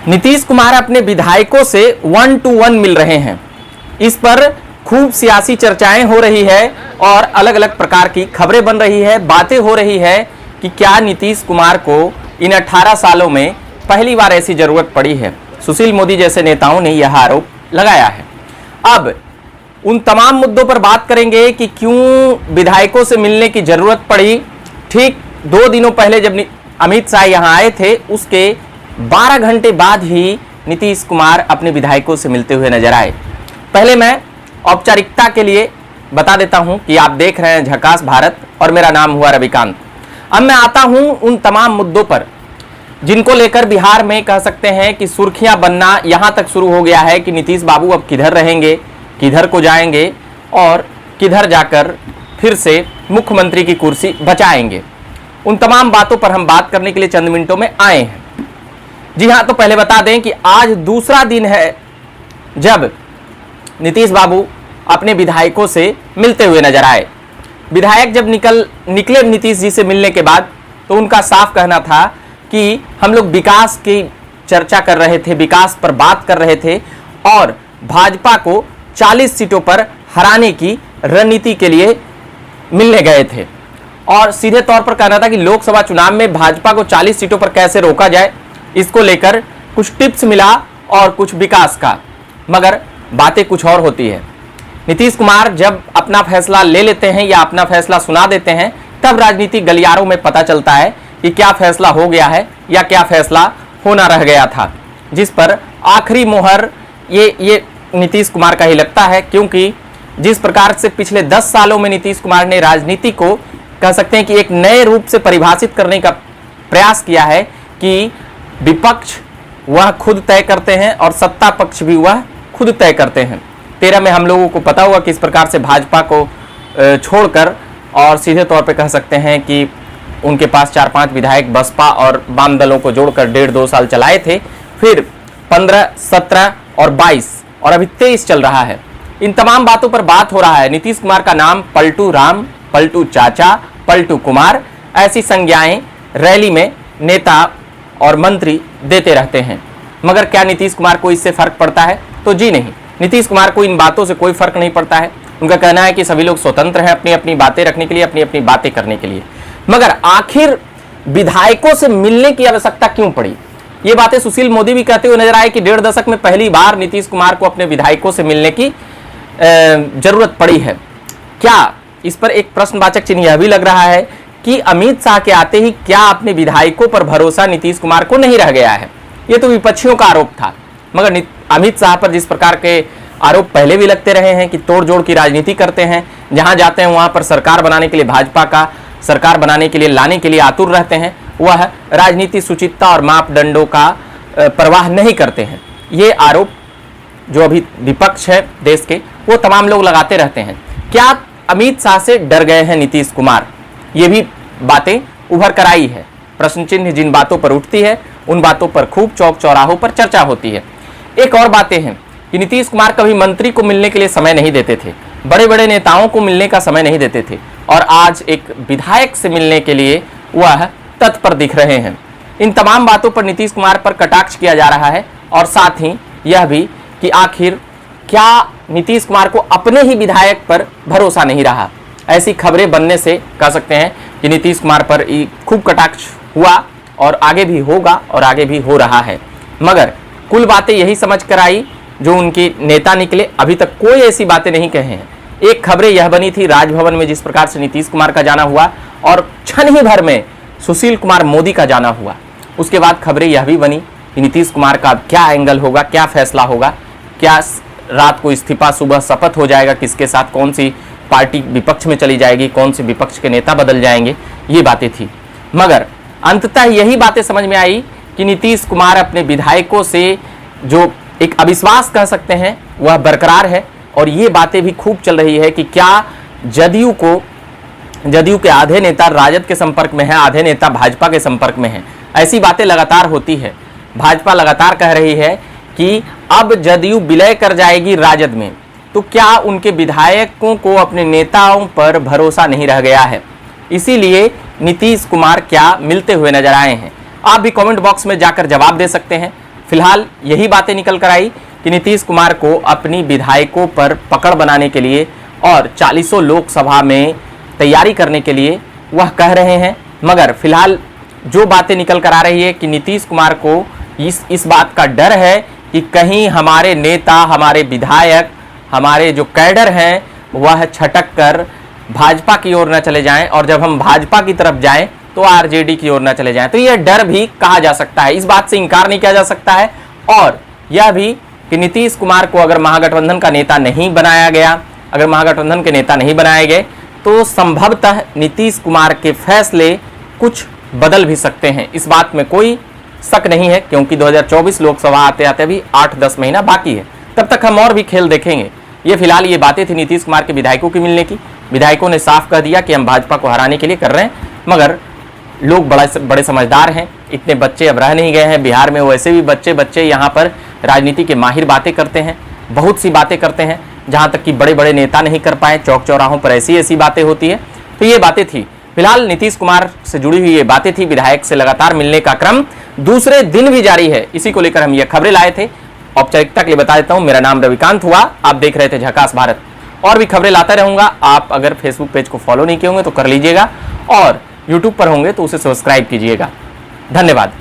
नीतीश कुमार अपने विधायकों से 1-to-1 मिल रहे हैं। इस पर खूब सियासी चर्चाएं हो रही है और अलग अलग प्रकार की खबरें बन रही है, बातें हो रही है कि क्या नीतीश कुमार को इन 18 सालों में पहली बार ऐसी जरूरत पड़ी है। सुशील मोदी जैसे नेताओं ने यह आरोप लगाया है। अब उन तमाम मुद्दों पर बात करेंगे कि क्यों विधायकों से मिलने की जरूरत पड़ी। ठीक 2 दिनों पहले जब अमित शाह यहां आए थे, उसके 12 घंटे बाद ही नीतीश कुमार अपने विधायकों से मिलते हुए नजर आए। पहले मैं औपचारिकता के लिए बता देता हूं कि आप देख रहे हैं झकास भारत और मेरा नाम हुआ रविकांत। अब मैं आता हूं उन तमाम मुद्दों पर जिनको लेकर बिहार में कह सकते हैं कि सुर्खियां बनना यहां तक शुरू हो गया है कि नीतीश बाबू अब किधर रहेंगे, किधर को जाएंगे और किधर जाकर फिर से मुख्यमंत्री की कुर्सी बचाएंगे। उन तमाम बातों पर हम बात करने के लिए चंद मिनटों में आए हैं। जी हां, तो पहले बता दें कि आज दूसरा दिन है जब नीतीश बाबू अपने विधायकों से मिलते हुए नजर आए। विधायक जब निकले नीतीश जी से मिलने के बाद, तो उनका साफ कहना था कि हम लोग विकास की चर्चा कर रहे थे, विकास पर बात कर रहे थे और भाजपा को 40 सीटों पर हराने की रणनीति के लिए मिलने गए थे। और सीधे तौर पर कहना था कि लोकसभा चुनाव में भाजपा को 40 सीटों पर कैसे रोका जाए, इसको लेकर कुछ टिप्स मिला और कुछ विकास का, मगर बातें कुछ और होती है। नीतीश कुमार जब अपना फैसला ले लेते हैं या अपना फैसला सुना देते हैं, तब राजनीतिक गलियारों में पता चलता है कि क्या फैसला हो गया है या क्या फैसला होना रह गया था, जिस पर आखिरी मोहर ये नीतीश कुमार का ही लगता है। क्योंकि जिस प्रकार से पिछले 10 सालों में नीतीश कुमार ने राजनीति को कह सकते हैं कि एक नए रूप से परिभाषित करने का प्रयास किया है कि विपक्ष वह खुद तय करते हैं और सत्ता पक्ष भी वह खुद तय करते हैं। 13 में हम लोगों को पता हुआ किस प्रकार से भाजपा को छोड़कर और सीधे तौर पे कह सकते हैं कि उनके पास 4-5 विधायक बसपा और वाम दलों को जोड़कर 1.5-2 साल चलाए थे। फिर 15, 17 और 22 और अभी 23 चल रहा है। इन तमाम बातों पर बात हो रहा है। नीतीश कुमार का नाम पलटू राम, पलटू चाचा, पलटू कुमार, ऐसी संज्ञाएं रैली में नेता और मंत्री देते रहते हैं। मगर क्या नीतीश कुमार को इससे फर्क पड़ता है? तो जी नहीं, नीतीश कुमार को इन बातों से कोई फर्क नहीं पड़ता है। उनका कहना है कि सभी लोग स्वतंत्र हैं अपनी अपनी बातें रखने के लिए, अपनी अपनी बातें करने के लिए। मगर आखिर विधायकों से मिलने की आवश्यकता क्यों पड़ी? ये बातें सुशील मोदी भी कहते हुए नजर आए कि 1.5 दशक में पहली बार नीतीश कुमार को अपने विधायकों से मिलने की जरूरत पड़ी है। क्या इस पर एक प्रश्नवाचक चिन्ह यह भी लग रहा है कि अमित शाह के आते ही क्या अपने विधायकों पर भरोसा नीतीश कुमार को नहीं रह गया है? ये तो विपक्षियों का आरोप था, मगर अमित शाह पर जिस प्रकार के आरोप पहले भी लगते रहे हैं कि तोड़ जोड़ की राजनीति करते हैं, जहां जाते हैं वहां पर सरकार बनाने के लिए, भाजपा का सरकार बनाने के लिए, लाने के लिए आतुर रहते हैं, वह राजनीति सुचिता और मापदंडों का परवाह नहीं करते हैं। ये आरोप जो अभी विपक्ष है देश के, वो तमाम लोग लगाते रहते हैं। क्या अमित शाह से डर गए हैं नीतीश कुमार? ये भी बातें उभर कर आई है। प्रश्न चिन्ह जिन बातों पर उठती है, उन बातों पर खूब चौक चौराहों पर चर्चा होती है। एक और बातें हैं कि नीतीश कुमार कभी मंत्री को मिलने के लिए समय नहीं देते थे, बड़े बड़े नेताओं को मिलने का समय नहीं देते थे, और आज एक विधायक से मिलने के लिए वह तत्पर दिख रहे हैं। इन तमाम बातों पर नीतीश कुमार पर कटाक्ष किया जा रहा है और साथ ही यह भी कि आखिर क्या नीतीश कुमार को अपने ही विधायक पर भरोसा नहीं रहा। ऐसी खबरें बनने से कह सकते हैं कि नीतीश कुमार पर खूब कटाक्ष हुआ और आगे भी होगा और आगे भी हो रहा है। मगर कुल बातें यही समझ कर आई जो उनके नेता निकले, अभी तक कोई ऐसी बातें नहीं कहे हैं। एक खबरें यह बनी थी राजभवन में जिस प्रकार से नीतीश कुमार का जाना हुआ और क्षण ही भर में सुशील कुमार मोदी का जाना हुआ। उसके बाद खबरें यह भी बनी कि नीतीश कुमार का क्या एंगल होगा, क्या फैसला होगा, क्या रात को इस्तीफा सुबह शपथ हो जाएगा, किसके साथ कौन सी पार्टी विपक्ष में चली जाएगी, कौन से विपक्ष के नेता बदल जाएंगे, ये बातें थी। मगर अंततः यही बातें समझ में आई कि नीतीश कुमार अपने विधायकों से जो एक अविश्वास कह सकते हैं वह बरकरार है। और ये बातें भी खूब चल रही है कि क्या जदयू के आधे नेता राजद के संपर्क में है, आधे नेता भाजपा के संपर्क में है। ऐसी बातें लगातार होती है। भाजपा लगातार कह रही है कि अब जदयू विलय कर जाएगी राजद में, तो क्या उनके विधायकों को अपने नेताओं पर भरोसा नहीं रह गया है? इसीलिए नीतीश कुमार क्या मिलते हुए नजर आए हैं? आप भी कमेंट बॉक्स में जाकर जवाब दे सकते हैं। फिलहाल यही बातें निकल कर आई कि नीतीश कुमार को अपनी विधायकों पर पकड़ बनाने के लिए और 40 लोकसभा में तैयारी करने के लिए वह कह रहे हैं। मगर फिलहाल जो बातें निकल कर आ रही है कि नीतीश कुमार को इस बात का डर है कि कहीं हमारे नेता, हमारे विधायक, हमारे जो कैडर हैं वह छटक कर भाजपा की ओर न चले जाएं, और जब हम भाजपा की तरफ जाएं तो आरजेडी की ओर न चले जाएं। तो यह डर भी कहा जा सकता है, इस बात से इनकार नहीं किया जा सकता है। और यह भी कि नीतीश कुमार को अगर महागठबंधन का नेता नहीं बनाया गया, अगर महागठबंधन के नेता नहीं बनाए गए, तो संभवतः नीतीश कुमार के फैसले कुछ बदल भी सकते हैं। इस बात में कोई शक नहीं है, क्योंकि 2024 लोकसभा आते आते भी 8-10 महीना बाकी है। तब तक हम और भी खेल देखेंगे। ये फिलहाल ये बातें थी नीतीश कुमार के विधायकों की मिलने की। विधायकों ने साफ कह दिया कि हम भाजपा को हराने के लिए कर रहे हैं, मगर लोग बड़े समझदार हैं। इतने बच्चे अब रह नहीं गए हैं बिहार में, वैसे भी बच्चे यहाँ पर राजनीति के माहिर बातें करते हैं, बहुत सी बातें करते हैं, जहाँ तक कि बड़े बड़े नेता नहीं कर पाए। चौक चौराहों पर ऐसी बातें होती है। तो ये बातें थी फिलहाल नीतीश कुमार से जुड़ी हुई, ये बातें थी। विधायक से लगातार मिलने का क्रम दूसरे दिन भी जारी है। इसी को लेकर हम ये खबरें लाए थे। औपचारिकता के लिए बता देता हूं, मेरा नाम रविकांत हुआ, आप देख रहे थे झकास भारत। और भी खबरें लाता रहूंगा। आप अगर फेसबुक पेज को फॉलो नहीं किए होंगे तो कर लीजिएगा, और यूट्यूब पर होंगे तो उसे सब्सक्राइब कीजिएगा। धन्यवाद।